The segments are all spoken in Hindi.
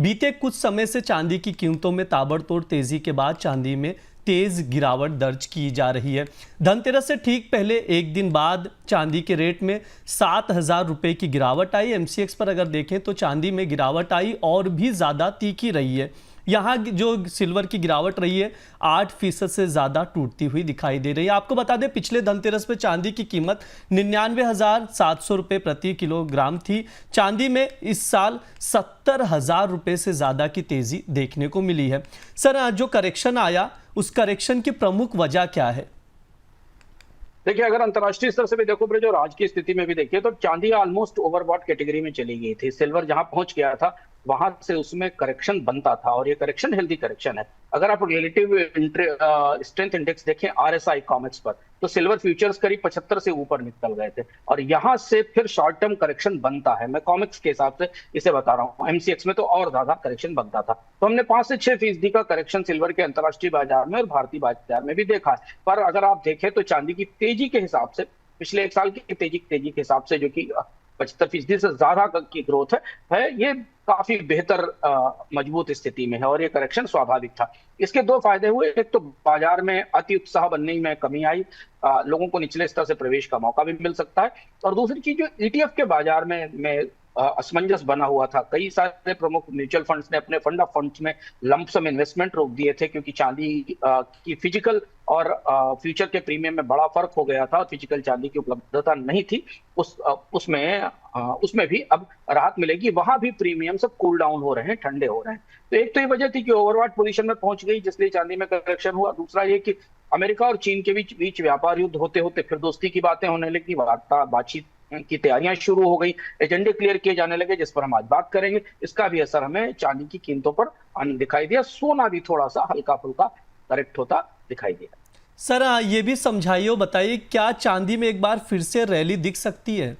बीते कुछ समय से चांदी की कीमतों में ताबड़तोड़ तेजी के बाद चांदी में तेज गिरावट दर्ज की जा रही है। धनतेरस से ठीक पहले एक दिन बाद चांदी के रेट में 7,000 रुपये की गिरावट आई। एमसीएक्स पर अगर देखें तो चांदी में गिरावट आई और भी ज़्यादा तीखी रही है। यहाँ जो सिल्वर की गिरावट रही है 8% से ज़्यादा टूटती हुई दिखाई दे रही है। आपको बता दें पिछले धनतेरस पे चांदी की कीमत 99,700 रुपये प्रति किलोग्राम थी। चांदी में इस साल 70,000 रुपये से ज़्यादा की तेज़ी देखने को मिली है। सर, जो करेक्शन आया उस करेक्शन की प्रमुख वजह क्या है? देखिए, अगर अंतर्राष्ट्रीय स्तर से भी देखो ब्रिज और आज की स्थिति में भी देखिए तो चांदी ऑलमोस्ट ओवरबॉट कैटेगरी में चली गई थी। सिल्वर जहां पहुंच गया था वहां से उसमें करेक्शन बनता था और ये करेक्शन हेल्दी करेक्शन है। अगर आप रिलेटिव स्ट्रेंथ इंडेक्स देखें आरएसआई कॉमेक्स पर तो सिल्वर फ्यूचर्स करीब 75 से ऊपर निकल गए थे और यहां से फिर शॉर्ट टर्म करेक्शन बनता है। मैं कॉमेक्स के हिसाब से इसे बता रहा हूं, एमसीएक्स में तो और ज्यादा करेक्शन बनता था। तो हमने 5 से 6% का करेक्शन सिल्वर के अंतर्राष्ट्रीय बाजार में और भारतीय बाजार में भी देखा है। पर अगर आप देखें तो चांदी की तेजी के हिसाब से पिछले एक साल की तेजी के हिसाब से जो कि 75% से ज्यादा की ग्रोथ है ये काफी बेहतर मजबूत स्थिति में है और ये करेक्शन स्वाभाविक था। इसके दो फायदे हुए, एक तो बाजार में अति उत्साह बनने में कमी आई, लोगों को निचले स्तर से प्रवेश का मौका भी मिल सकता है। और दूसरी चीज जो ईटीएफ के बाजार में असमंजस बना हुआ था, कई सारे प्रमुख म्यूचुअल फंड्स ने अपने फंड ऑफ फंड्स में लंपसम इन्वेस्टमेंट रोक दिए थे क्योंकि चांदी की फिजिकल और फ्यूचर के प्रीमियम में बड़ा फर्क हो गया था और फिजिकल चांदी की उपलब्धता नहीं थी। उसमें भी अब राहत मिलेगी, वहां भी प्रीमियम सब कूल डाउन हो रहे हैं, ठंडे हो रहे हैं। तो एक तो ये वजह थी कि ओवरबॉट पोजीशन में पहुंच गई जिसलिए चांदी में करेक्शन हुआ। दूसरा ये कि अमेरिका और चीन के बीच व्यापार युद्ध होते होते फिर दोस्ती की बातें होने लगी, बातचीत की तैयारियां शुरू हो गई, एजेंडे क्लियर किए जाने लगे जिस पर हम आज बात करेंगे। इसका भी असर हमें चांदी की कीमतों पर दिखाई दिया। सोना भी थोड़ा सा हल्का फुल्का करेक्ट होता दिखाई दिया। सर, ये भी समझाइए और बताइए क्या चांदी में एक बार फिर से रैली दिख सकती है?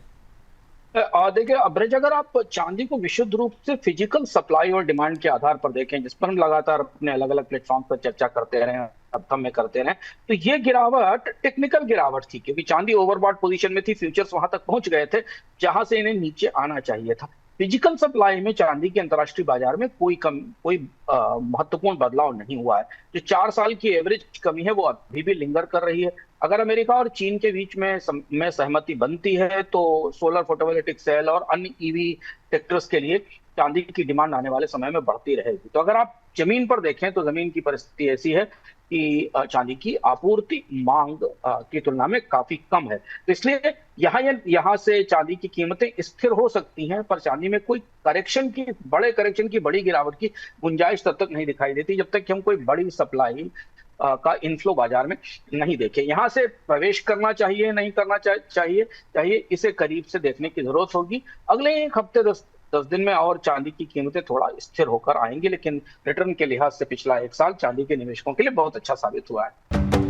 देखिए अब्रज, अगर आप चांदी को विशुद्ध रूप से फिजिकल सप्लाई और डिमांड के आधार पर देखें, जिस पर हम लगातार अपने अलग अलग प्लेटफॉर्म पर चर्चा करते रहे, अब में करते रहे, तो ये गिरावट टेक्निकल गिरावट थी क्योंकि चांदी ओवरबॉट पोजीशन में थी, फ्यूचर्स वहां तक पहुंच गए थे जहां से इन्हें नीचे आना चाहिए था। फिजिकल सप्लाई में चांदी के अंतर्राष्ट्रीय बाजार में कोई महत्वपूर्ण बदलाव नहीं हुआ है। जो 4 साल की एवरेज कमी है वो अभी भी लिंगर कर रही है। अगर अमेरिका और चीन के बीच में सहमति बनती है तो सोलर फोटोवोल्टिक सेल और अन्य ईवी ट्रैक्टर्स के लिए चांदी की डिमांड आने वाले समय में बढ़ती रहेगी। तो अगर आप जमीन पर देखें तो जमीन की परिस्थिति ऐसी है कि चांदी की आपूर्ति मांग की तुलना में काफी कम है। तो इसलिए यहाँ से चांदी की कीमतें स्थिर हो सकती हैं, पर चांदी में कोई बड़े करेक्शन की बड़ी गिरावट की गुंजाइश तब तक नहीं दिखाई देती जब तक कि हम कोई बड़ी सप्लाई का इनफ्लो बाजार में नहीं देखे। यहाँ से प्रवेश करना चाहिए नहीं करना चाहिए इसे करीब से देखने की जरूरत होगी। अगले एक हफ्ते 10 दिन में और चांदी की कीमतें थोड़ा स्थिर होकर आएंगी, लेकिन रिटर्न के लिहाज से पिछला एक साल चांदी के निवेशकों के लिए बहुत अच्छा साबित हुआ है।